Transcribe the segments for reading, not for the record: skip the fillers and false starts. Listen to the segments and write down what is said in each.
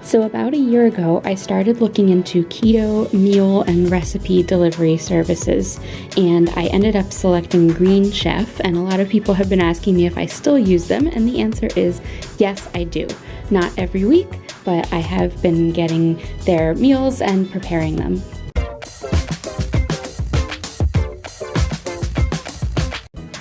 So about a year ago, I started looking into keto meal and recipe delivery services, and I ended up selecting Green Chef, and a lot of people have been asking me if I still use them, and the answer is yes, I do. Not every week, but I have been getting their meals and preparing them.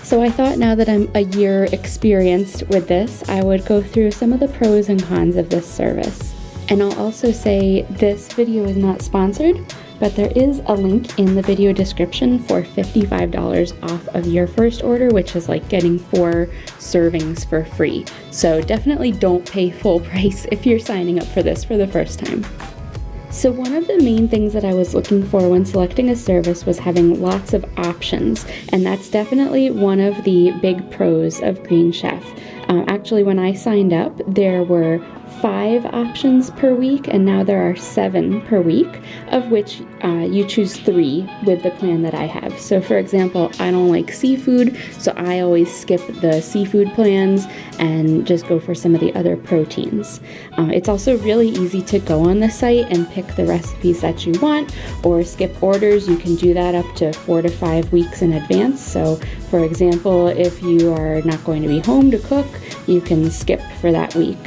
So I thought now that I'm a year experienced with this, I would go through some of the pros and cons of this service. And I'll also say this video is not sponsored, but there is a link in the video description for $55 off of your first order, which is like getting 4 servings for free. So definitely don't pay full price if you're signing up for this for the first time. So one of the main things that I was looking for when selecting a service was having lots of options, and that's definitely one of the big pros of Green Chef. Actually, when I signed up, there were 5 options per week, and now there are 7 per week, of which you choose 3 with the plan that I have. So for example, I don't like seafood, so I always skip the seafood plans and just go for some of the other proteins. It's also really easy to go on the site and pick the recipes that you want, or skip orders. You can do that up to 4 to 5 weeks in advance. So for example, if you are not going to be home to cook, you can skip for that week.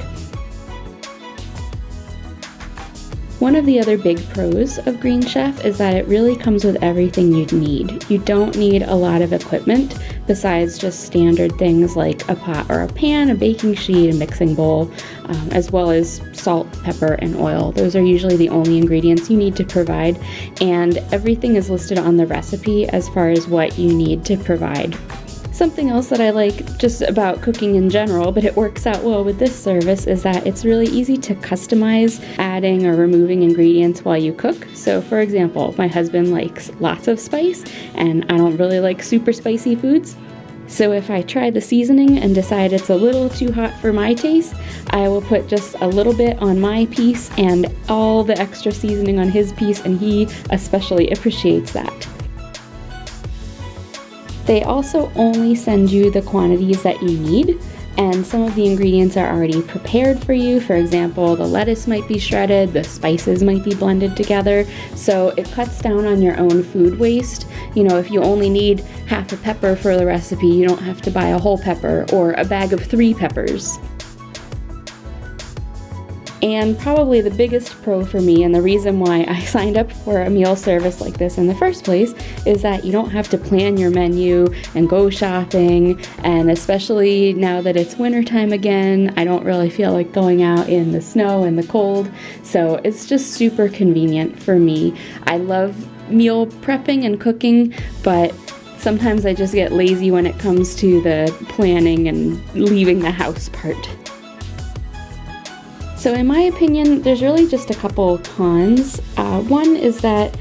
One of the other big pros of Green Chef is that it really comes with everything you'd need. You don't need a lot of equipment besides just standard things like a pot or a pan, a baking sheet, a mixing bowl, as well as salt, pepper, and oil. Those are usually the only ingredients you need to provide, and everything is listed on the recipe as far as what you need to provide. Something else that I like just about cooking in general, but it works out well with this service, is that it's really easy to customize adding or removing ingredients while you cook. So for example, my husband likes lots of spice, and I don't really like super spicy foods. So if I try the seasoning and decide it's a little too hot for my taste, I will put just a little bit on my piece and all the extra seasoning on his piece, and he especially appreciates that. They also only send you the quantities that you need, and some of the ingredients are already prepared for you. For example, the lettuce might be shredded, the spices might be blended together, so it cuts down on your own food waste. You know, if you only need half a pepper for the recipe, you don't have to buy a whole pepper or a bag of 3 peppers. And probably the biggest pro for me, and the reason why I signed up for a meal service like this in the first place, is that you don't have to plan your menu and go shopping, and especially now that it's wintertime again, I don't really feel like going out in the snow and the cold, so it's just super convenient for me. I love meal prepping and cooking, but sometimes I just get lazy when it comes to the planning and leaving the house part. So in my opinion, there's really just a couple cons. One is that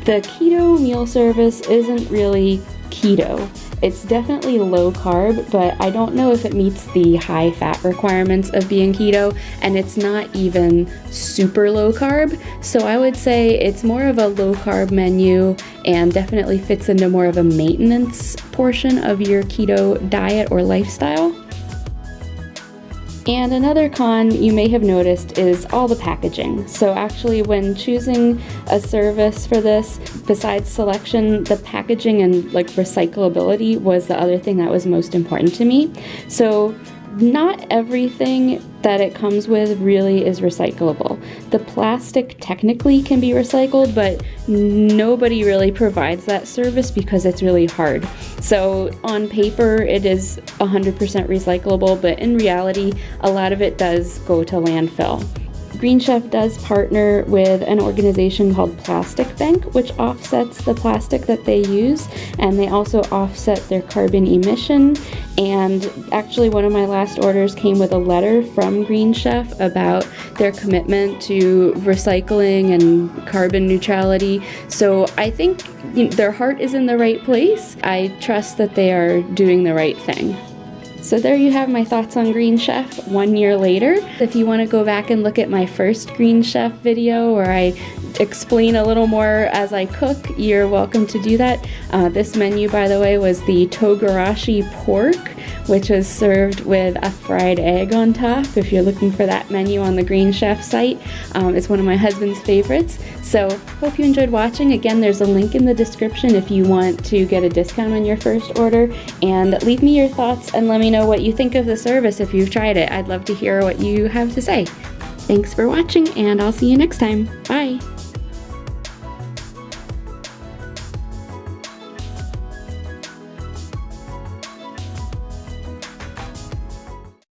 the keto meal service isn't really keto. It's definitely low carb, but I don't know if it meets the high fat requirements of being keto, and it's not even super low carb. So I would say it's more of a low carb menu and definitely fits into more of a maintenance portion of your keto diet or lifestyle. And another con you may have noticed is all the packaging. So actually when choosing a service for this, besides selection, the packaging and like recyclability was the other thing that was most important to me. So not everything that it comes with really is recyclable. The plastic technically can be recycled, but nobody really provides that service because it's really hard. So on paper it is 100% recyclable, but in reality a lot of it does go to landfill. Green Chef does partner with an organization called Plastic Bank, which offsets the plastic that they use, and they also offset their carbon emission. And actually one of my last orders came with a letter from Green Chef about their commitment to recycling and carbon neutrality. So I think their heart is in the right place. I trust that they are doing the right thing. So there you have my thoughts on Green Chef 1 year later. If you want to go back and look at my first Green Chef video where I explain a little more as I cook, you're welcome to do that. This menu, by the way, was the togarashi pork, which is served with a fried egg on top. If you're looking for that menu on the Green Chef site, it's one of my husband's favorites. So hope you enjoyed watching. Again, there's a link in the description if you want to get a discount on your first order, and leave me your thoughts and let me know what you think of the service if you've tried it. I'd love to hear what you have to say. Thanks for watching, and I'll see you next time. Bye.